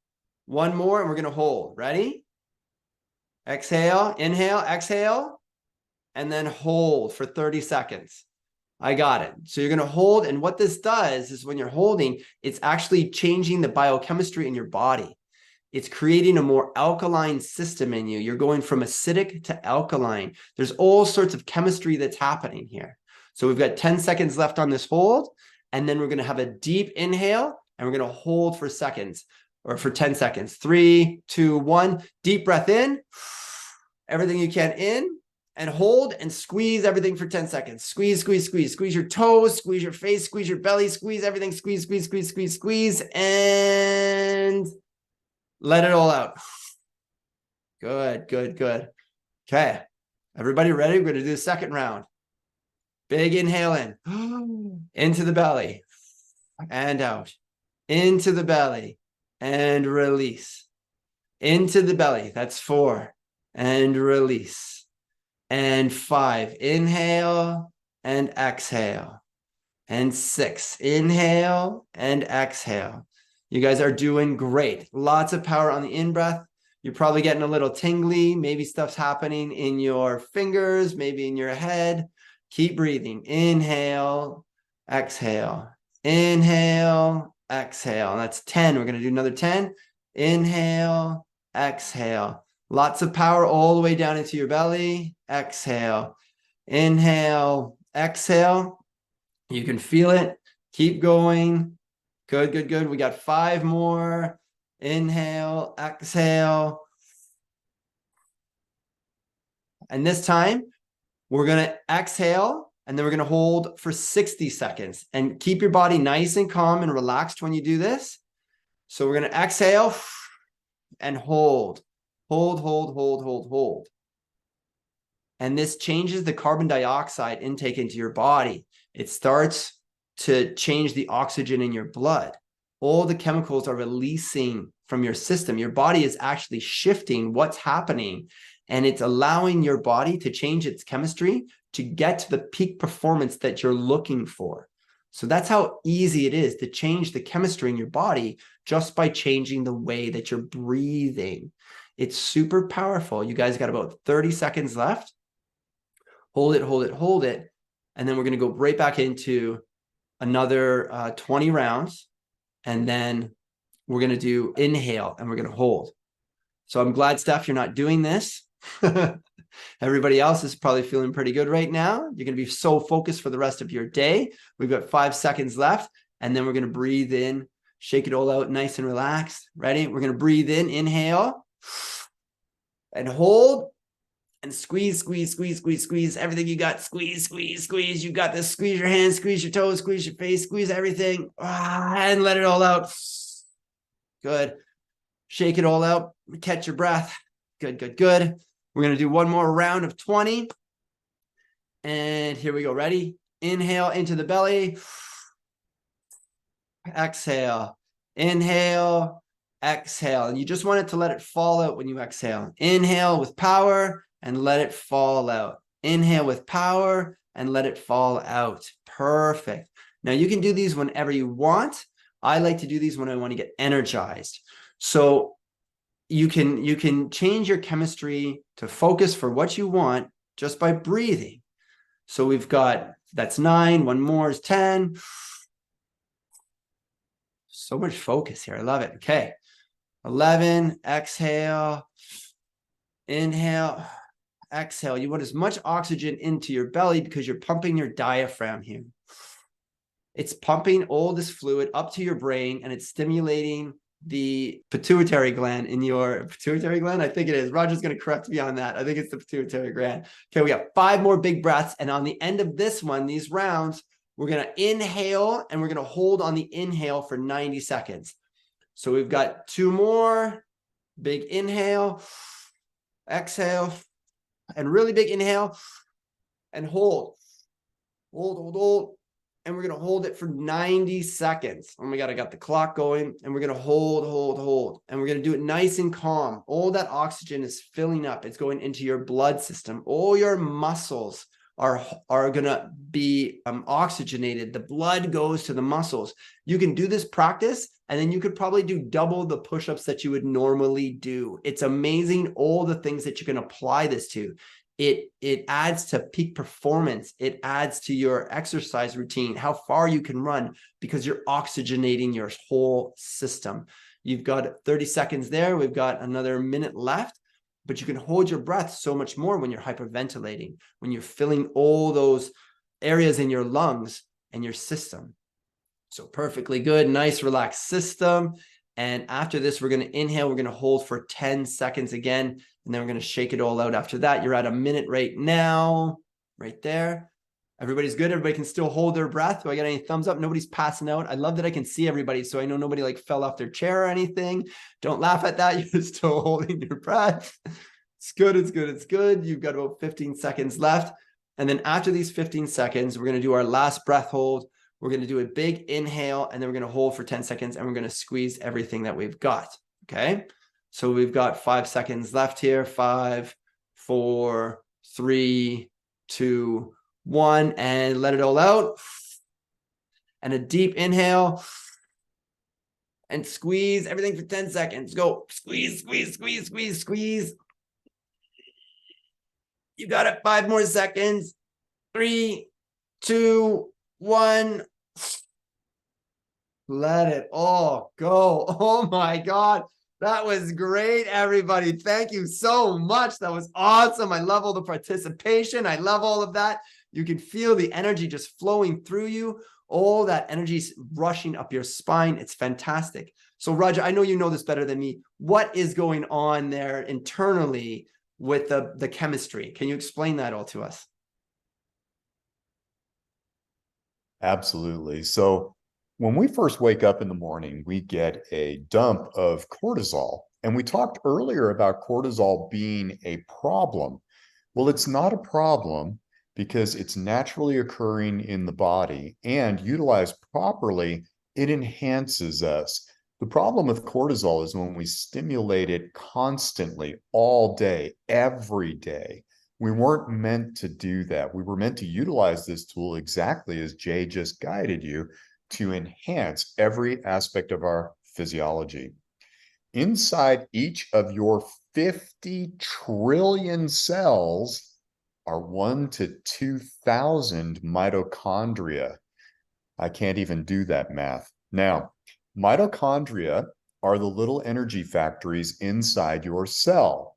1 more, and we're going to hold. Ready? Exhale, inhale, exhale, and then hold for 30 seconds. I got it. So you're going to hold, and what this does is when you're holding, it's actually changing the biochemistry in your body. It's creating a more alkaline system in you. You're going from acidic to alkaline. There's all sorts of chemistry that's happening here. So we've got 10 seconds left on this hold, and then we're going to have a deep inhale, and we're going to hold for seconds, or for 10 seconds. 3, 2, 1. Deep breath in. Everything you can in, and hold and squeeze everything for 10 seconds. Squeeze, squeeze, squeeze. Squeeze your toes, squeeze your face, squeeze your belly, squeeze everything. Squeeze, squeeze, squeeze, squeeze, squeeze, and let it all out. Good, good, good. Okay. Everybody ready? We're going to do the second round. Big inhale in. Into the belly. And out. Into the belly. And release. Into the belly. That's 4. And release. And 5. Inhale and exhale. And 6. Inhale and exhale. You guys are doing great. Lots of power on the in-breath. You're probably getting a little tingly. Maybe stuff's happening in your fingers, maybe in your head. Keep breathing. Inhale, exhale. Inhale, exhale. And that's 10. We're going to do another 10. Inhale, exhale. Lots of power all the way down into your belly. Exhale. Inhale, exhale. You can feel it. Keep going. Good, good, good. We got 5 more. Inhale, exhale. And this time, we're going to exhale, and then we're going to hold for 60 seconds. And keep your body nice and calm and relaxed when you do this. So we're going to exhale and hold. Hold, hold, hold, hold, hold. And this changes the carbon dioxide intake into your body. It starts to change the oxygen in your blood. all the chemicals are releasing from your system. Your body is actually shifting what's happening, and it's allowing your body to change its chemistry to get to the peak performance that you're looking for. So that's how easy it is to change the chemistry in your body just by changing the way that you're breathing. It's super powerful. You guys got about 30 seconds left. Hold it, hold it, hold it. And then we're going to go right back into another 20 rounds. And then we're going to do inhale and we're going to hold. So I'm glad, Steph, you're not doing this. Everybody else is probably feeling pretty good right now. You're going to be so focused for the rest of your day. We've got 5 seconds left, and then we're going to breathe in, shake it all out nice and relaxed. Ready? We're going to breathe in, inhale, and hold, and squeeze, squeeze, squeeze, squeeze, squeeze. Everything you got, squeeze, squeeze, squeeze. You got this. Squeeze your hands, squeeze your toes, squeeze your face, squeeze everything, and let it all out. Good. Shake it all out. Catch your breath. Good, good, good. We're going to do one more round of 20. And here we go. Ready? Inhale into the belly. Exhale. Inhale. Exhale. And you just want it to let it fall out when you exhale. Inhale with power and let it fall out. Inhale with power and let it fall out. Perfect. Now you can do these whenever you want. I like to do these when I want to get energized. So you can change your chemistry to focus for what you want just by breathing. So we've got, that's 9, one more is 10. So much focus here. I love it. Okay. 11, exhale, inhale, exhale. You want as much oxygen into your belly because you're pumping your diaphragm here. It's pumping all this fluid up to your brain, and it's stimulating the pituitary gland in your pituitary gland. I think it is. Roger's going to correct me on that. I think it's the pituitary gland. Okay, we got 5 more big breaths. And on the end of this one, these rounds, we're going to inhale and we're going to hold on the inhale for 90 seconds. So we've got 2 more. Big inhale, exhale, and really big inhale, and hold. Hold, hold, hold. And we're going to hold it for 90 seconds. Oh my God, I got the clock going. And we're going to hold, hold, hold. And we're going to do it nice and calm. All that oxygen is filling up. It's going into your blood system. All your muscles are going to be oxygenated. The blood goes to the muscles. You can do this practice, and then you could probably do double the push-ups that you would normally do. It's amazing all the things that you can apply this to. It adds to peak performance. It adds to your exercise routine, how far you can run, because you're oxygenating your whole system. You've got 30 seconds there. We've got another minute left, but you can hold your breath so much more when you're hyperventilating, when you're filling all those areas in your lungs and your system. So perfectly good, nice, relaxed system. And after this, we're going to inhale. We're going to hold for 10 seconds again. And then we're going to shake it all out after that. You're at a minute right now, right there. Everybody's good. Everybody can still hold their breath. Do I get any thumbs up? Nobody's passing out. I love that I can see everybody. So I know nobody like fell off their chair or anything. Don't laugh at that. You're still holding your breath. It's good. It's good. It's good. You've got about 15 seconds left. And then after these 15 seconds, we're going to do our last breath hold. We're going to do a big inhale, and then we're going to hold for 10 seconds, and we're going to squeeze everything that we've got. Okay. So we've got 5 seconds left here. 5, 4, 3, 2, 1, and let it all out. And a deep inhale. And squeeze everything for 10 seconds. Go. Squeeze, squeeze, squeeze, squeeze, squeeze. You got it. 5 more seconds. 3, 2, 1. Let it all go. Oh my God. That was great, everybody. Thank you so much. That was awesome. I love all the participation. I love all of that. You can feel the energy just flowing through you. All that energy is rushing up your spine. It's fantastic. So Roger, I know you know this better than me. What is going on there internally with the chemistry? Can you explain that all to us? Absolutely. So when we first wake up in the morning, we get a dump of cortisol. And we talked earlier about cortisol being a problem. Well, it's not a problem because it's naturally occurring in the body, and utilized properly, it enhances us. The problem with cortisol is when we stimulate it constantly, all day, every day. We weren't meant to do that. We were meant to utilize this tool exactly as Jay just guided you, to enhance every aspect of our physiology. Inside each of your 50 trillion cells are 1 to 2,000 mitochondria. I can't even do that math. Now, mitochondria are the little energy factories inside your cell.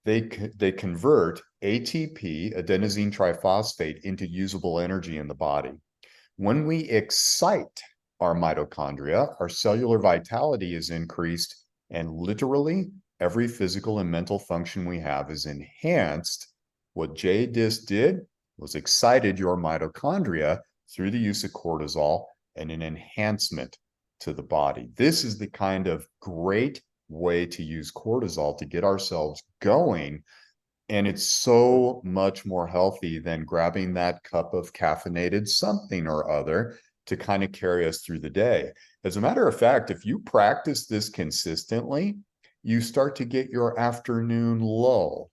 They convert ATP, adenosine triphosphate, into usable energy in the body. When we excite our mitochondria, our cellular vitality is increased, and literally every physical and mental function we have is enhanced. What Jay just did was excited your mitochondria through the use of cortisol and an enhancement to the body. This is the kind of great way to use cortisol to get ourselves going. And it's so much more healthy than grabbing that cup of caffeinated something or other to kind of carry us through the day. As a matter of fact, if you practice this consistently, you start to get your afternoon lull.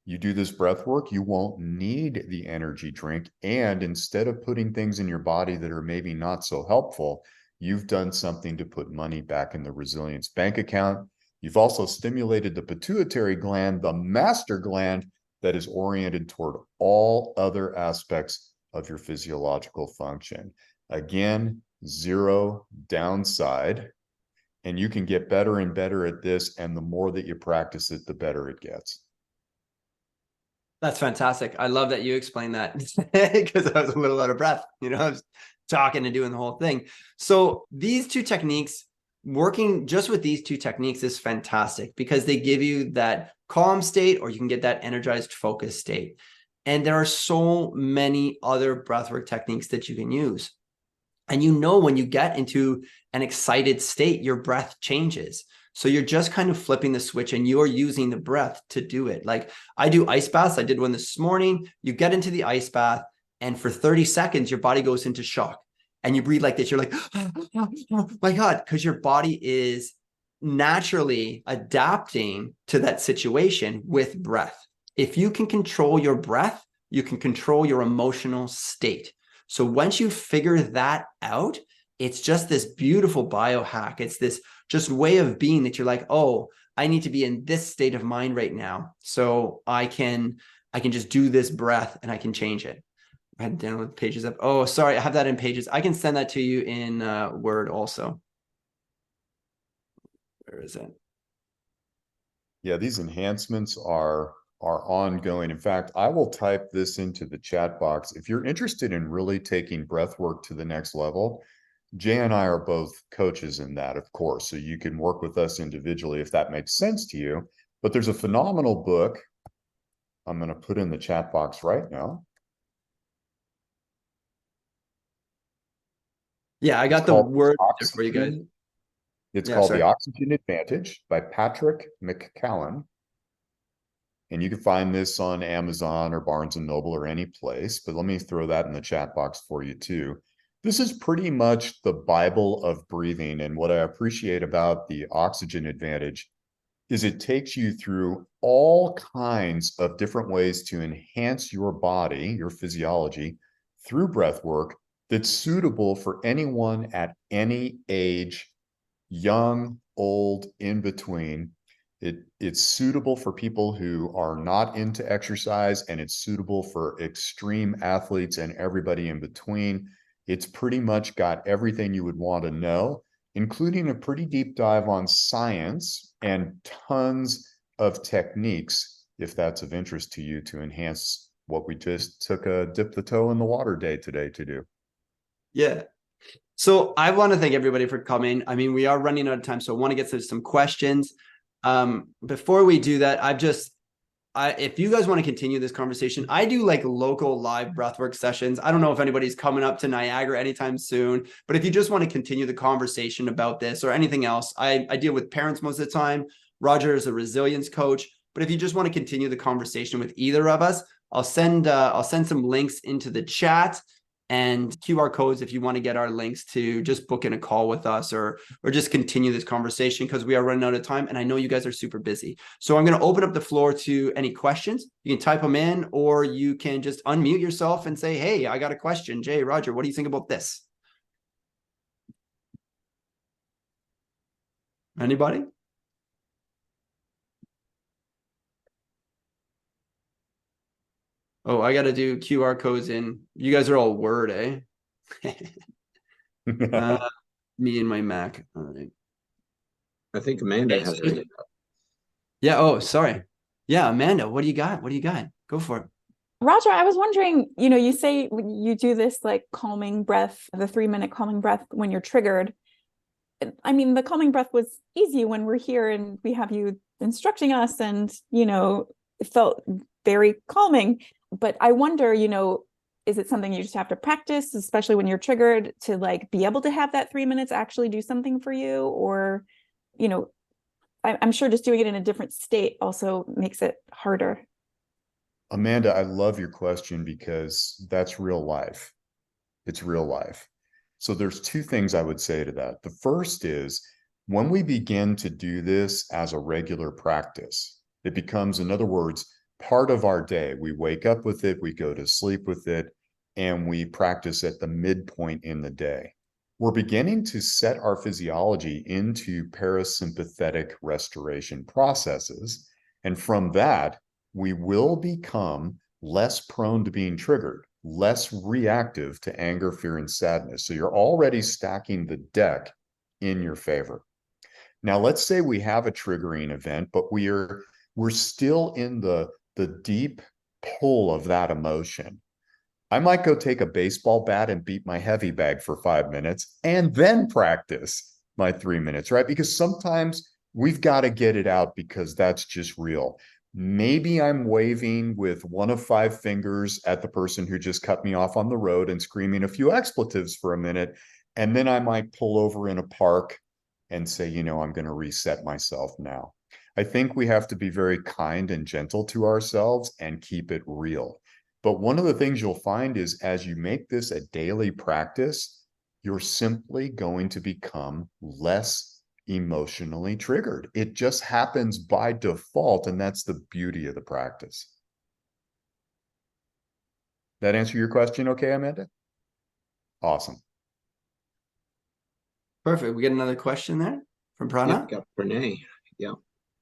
You do this breath work, you won't need the energy drink. And instead of putting things in your body that are maybe not so helpful, you've done something to put money back in the resilience bank account. You've also stimulated the pituitary gland, the master gland that is oriented toward all other aspects of your physiological function. Again, zero downside. And you can get better and better at this. And the more that you practice it, the better it gets. That's fantastic. I love that you explained that because I was a little out of breath. I was talking and doing the whole thing. So these two techniques, working just with these two techniques is fantastic because they give you that calm state, or you can get that energized focus state. And there are so many other breathwork techniques that you can use. And when you get into an excited state, your breath changes. So you're just kind of flipping the switch and you're using the breath to do it. Like I do ice baths. I did one this morning. You get into the ice bath and for 30 seconds, your body goes into shock and you breathe like this. You're like, oh my God, because your body is naturally adapting to that situation with breath. If you can control your breath, you can control your emotional state. So once you figure that out, it's just this beautiful biohack. It's this just way of being that you're like, oh, I need to be in this state of mind right now. So I can just do this breath and I can change it. I had download Pages up. Oh, sorry. I have that in Pages. I can send that to you in Word also. Where is it? Yeah, these enhancements are ongoing. In fact, I will type this into the chat box. If you're interested in really taking breath work to the next level, Jay and I are both coaches in that, of course, so you can work with us individually if that makes sense to you. But there's a phenomenal book I'm going to put in the chat box right now. Yeah, I got the word for you guys. It's called The Oxygen Advantage by Patrick McCallum. And you can find this on Amazon or Barnes & Noble or any place, but let me throw that in the chat box for you too. This is pretty much the Bible of breathing. And what I appreciate about the Oxygen Advantage is it takes you through all kinds of different ways to enhance your body, your physiology, through breath work that's suitable for anyone at any age, young, old, in between. It's suitable for people who are not into exercise, and it's suitable for extreme athletes and everybody in between. It's pretty much got everything you would want to know, including a pretty deep dive on science and tons of techniques, if that's of interest to you, to enhance what we just took a dip the toe in the water day today to do. Yeah. So I want to thank everybody for coming. I mean, we are running out of time, so I want to get to some questions. Before we do that, if you guys want to continue this conversation, I do like local live breathwork sessions. I don't know if anybody's coming up to Niagara anytime soon, but if you just want to continue the conversation about this or anything else, I deal with parents most of the time. Roger is a resilience coach, but if you just want to continue the conversation with either of us, I'll send some links into the chat. and QR codes if you want to get our links to just book in a call with us or just continue this conversation, because we are running out of time and I know you guys are super busy. So I'm going to open up the floor to any questions. You can type them in, or you can just unmute yourself and say, hey, I got a question. Jay, Roger, what do you think about this? Anybody? Oh, I got to do QR codes in. You guys are all Word, eh? Me and my Mac. All right. I think Amanda has her hand up. Yeah. Oh, sorry. Yeah, Amanda, what do you got? What do you got? Go for it. Roger, I was wondering, you say you do this like calming breath, the 3-minute calming breath when you're triggered. I mean, the calming breath was easy when we're here and we have you instructing us, and, it felt very calming. But I wonder, is it something you just have to practice, especially when you're triggered, to like be able to have that 3 minutes actually do something for you? Or, I'm sure just doing it in a different state also makes it harder. Amanda, I love your question because that's real life. It's real life. So there's two things I would say to that. The first is, when we begin to do this as a regular practice, it becomes, in other words, part of our day. We wake up with it, we go to sleep with it, and we practice at the midpoint in the day. We're beginning to set our physiology into parasympathetic restoration processes. And from that, we will become less prone to being triggered, less reactive to anger, fear, and sadness. So you're already stacking the deck in your favor. Now, let's say we have a triggering event, but we're still in the deep pull of that emotion. I might go take a baseball bat and beat my heavy bag for 5 minutes and then practice my 3 minutes, right? Because sometimes we've got to get it out because that's just real. Maybe I'm waving with one of 5 fingers at the person who just cut me off on the road and screaming a few expletives for a minute. And then I might pull over in a park and say, I'm going to reset myself now. I think we have to be very kind and gentle to ourselves and keep it real. But one of the things you'll find is, as you make this a daily practice, you're simply going to become less emotionally triggered. It just happens by default, and that's the beauty of the practice. That answer your question okay, Amanda? Awesome. Perfect. We get another question there from Prana. Yep, got Renee. Yeah.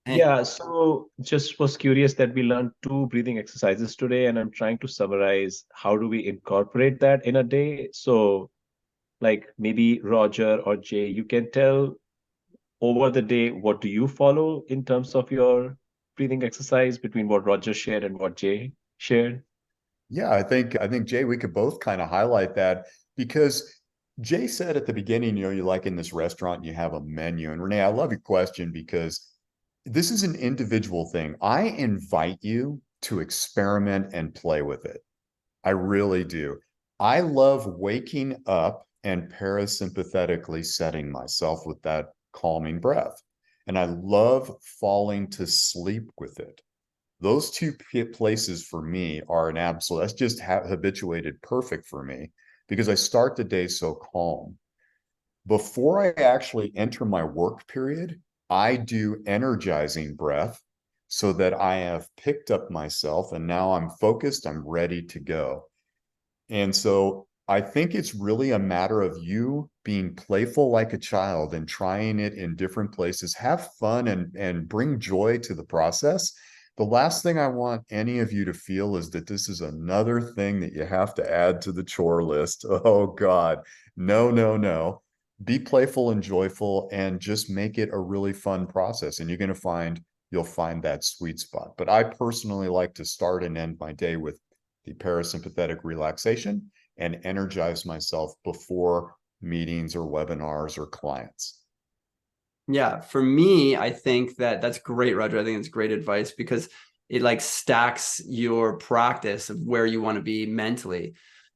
Hey. Yeah, so just was curious that we learned 2 breathing exercises today, and I'm trying to summarize how do we incorporate that in a day. So like maybe Roger or Jay, you can tell over the day, what do you follow in terms of your breathing exercise between what Roger shared and what Jay shared? Yeah, I think Jay, we could both kind of highlight that, because Jay said at the beginning, you're like in this restaurant, you have a menu. And Renee, I love your question because this is an individual thing. I invite you to experiment and play with it. I really do. I love waking up and parasympathetically setting myself with that calming breath. And I love falling to sleep with it. Those two places for me are an absolute, that's just habituated perfect for me, because I start the day so calm. Before I actually enter my work period, I do energizing breath so that I have picked up myself and now I'm focused, I'm ready to go. And so I think it's really a matter of you being playful like a child and trying it in different places. Have fun and bring joy to the process. The last thing I want any of you to feel is that this is another thing that you have to add to the chore list. Oh God, no, no, no. Be playful and joyful and just make it a really fun process. And you'll find that sweet spot. But I personally like to start and end my day with the parasympathetic relaxation and energize myself before meetings or webinars or clients. Yeah, for me, I think that's great, Roger. I think it's great advice because it like stacks your practice of where you want to be mentally.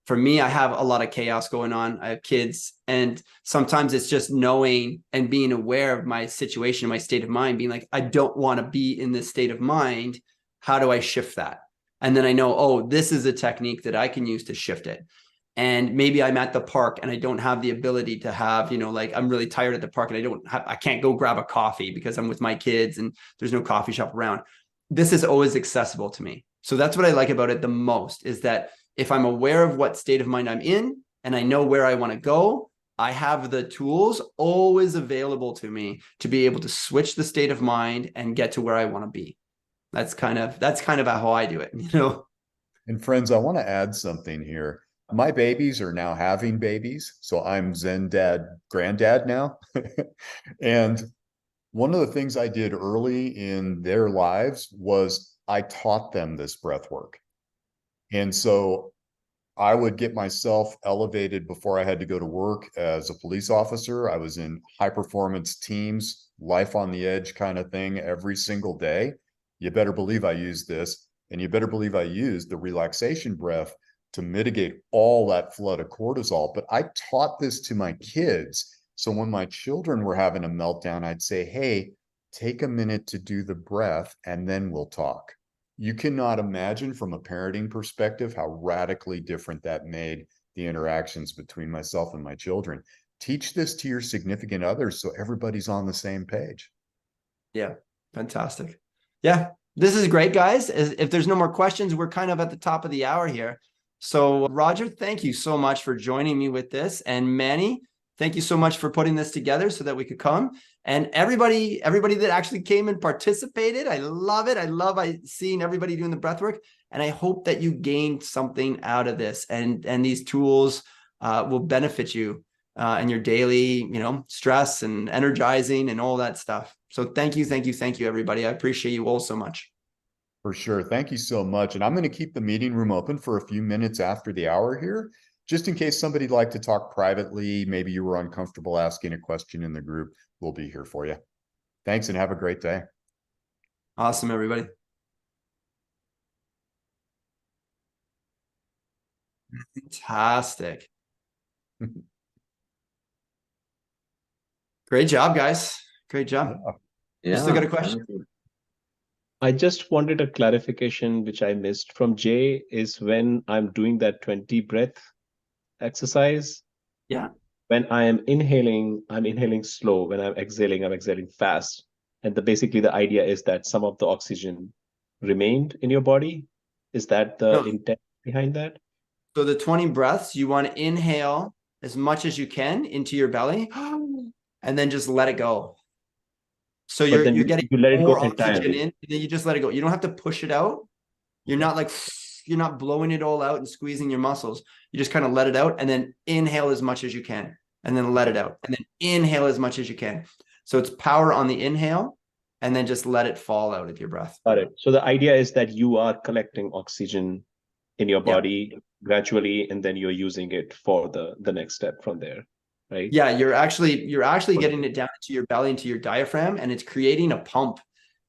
For me, I have a lot of chaos going on. I have kids, and sometimes it's just knowing and being aware of my situation, my state of mind, being like, I don't want to be in this state of mind. How do I shift that? And then I know, oh, this is a technique that I can use to shift it. and maybe I'm at the park and I don't have the ability to have, like I'm really tired at the park and I can't go grab a coffee because I'm with my kids and there's no coffee shop around. This is always accessible to me. So that's what I like about it the most, is that if I'm aware of what state of mind I'm in and I know where I want to go, I have the tools always available to me to be able to switch the state of mind and get to where I want to be. That's kind of how I do it, And friends, I want to add something here. My babies are now having babies, so I'm Zen dad, granddad now. And one of the things I did early in their lives was I taught them this breath work. And so I would get myself elevated before I had to go to work as a police officer. I was in high performance teams, life on the edge kind of thing every single day. You better believe I used this, and you better believe I used the relaxation breath to mitigate all that flood of cortisol. But I taught this to my kids. So when my children were having a meltdown, I'd say, hey, take a minute to do the breath and then we'll talk. You cannot imagine from a parenting perspective how radically different that made the interactions between myself and my children. Teach this to your significant others so everybody's on the same page. Yeah, fantastic. Yeah, this is great, guys. If there's no more questions, we're kind of at the top of the hour here. So Rodger, thank you so much for joining me with this. And Manny, thank you so much for putting this together so that we could come. And everybody that actually came and participated, I love it. I love seeing everybody doing the breath work. And I hope that you gained something out of this, and these tools will benefit you in your daily, stress and energizing and all that stuff. So thank you, everybody. I appreciate you all so much. For sure. Thank you so much. And I'm going to keep the meeting room open for a few minutes after the hour here, just in case somebody'd like to talk privately. Maybe you were uncomfortable asking a question in the group. We'll be here for you. Thanks and have a great day. Awesome, everybody. Fantastic. Great job, guys. Great job. Yeah. You still got a question? I just wanted a clarification, which I missed from Jay, is when I'm doing that 20 breath exercise. Yeah. When I am inhaling, I'm inhaling slow. When I'm exhaling fast. And basically the idea is that some of the oxygen remained in your body. Is that the intent behind that? So the 20 breaths, you want to inhale as much as you can into your belly and then just let it go. So you're getting more oxygen in, and then you just let it go. You don't have to push it out. You're not blowing it all out and squeezing your muscles. You just kind of let it out and then inhale as much as you can and then let it out and then inhale as much as you can. So it's power on the inhale and then just let it fall out of your breath. Got it. So the idea is that you are collecting oxygen in your body gradually, and then you're using it for the next step from there. Right? Yeah, you're actually getting it down into your belly, into your diaphragm, and it's creating a pump,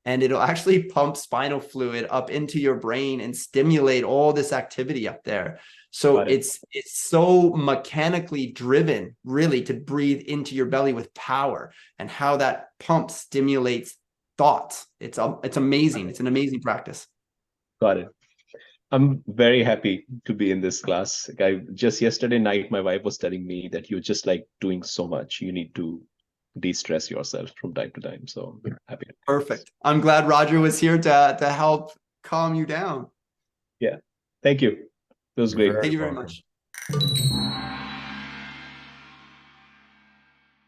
and it'll actually pump spinal fluid up into your brain and stimulate all this activity up there. So it's so mechanically driven, really, to breathe into your belly with power, and how that pump stimulates thoughts. It's amazing. It's an amazing practice. Got it. I'm very happy to be in this class. Just yesterday night, my wife was telling me that you're just like doing so much. You need to de-stress yourself from time to time. So I'm happy. Perfect. I'm glad Rodger was here to help calm you down. Yeah. Thank you. It was great. Thank you very much.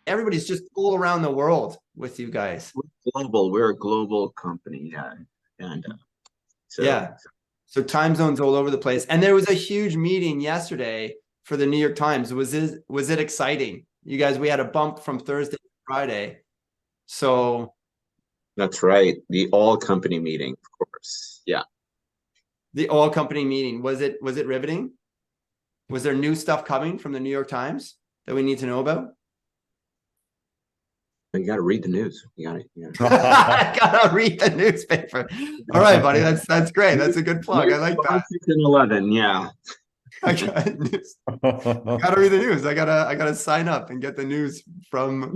Everybody's just all around the world with you guys. We're global. We're a global company. Yeah. And So time zones all over the place. And there was a huge meeting yesterday for the New York Times. Was it exciting? You guys, we had a bump from Thursday to Friday. So that's right. The all company meeting, of course. Yeah. The all company meeting. Was it riveting? Was there new stuff coming from the New York Times that we need to know about? You got to read the news. You got to. I gotta read the newspaper. All right, buddy. That's great. That's a good plug. I like that. 11. Yeah. I gotta read the news. I gotta sign up and get the news from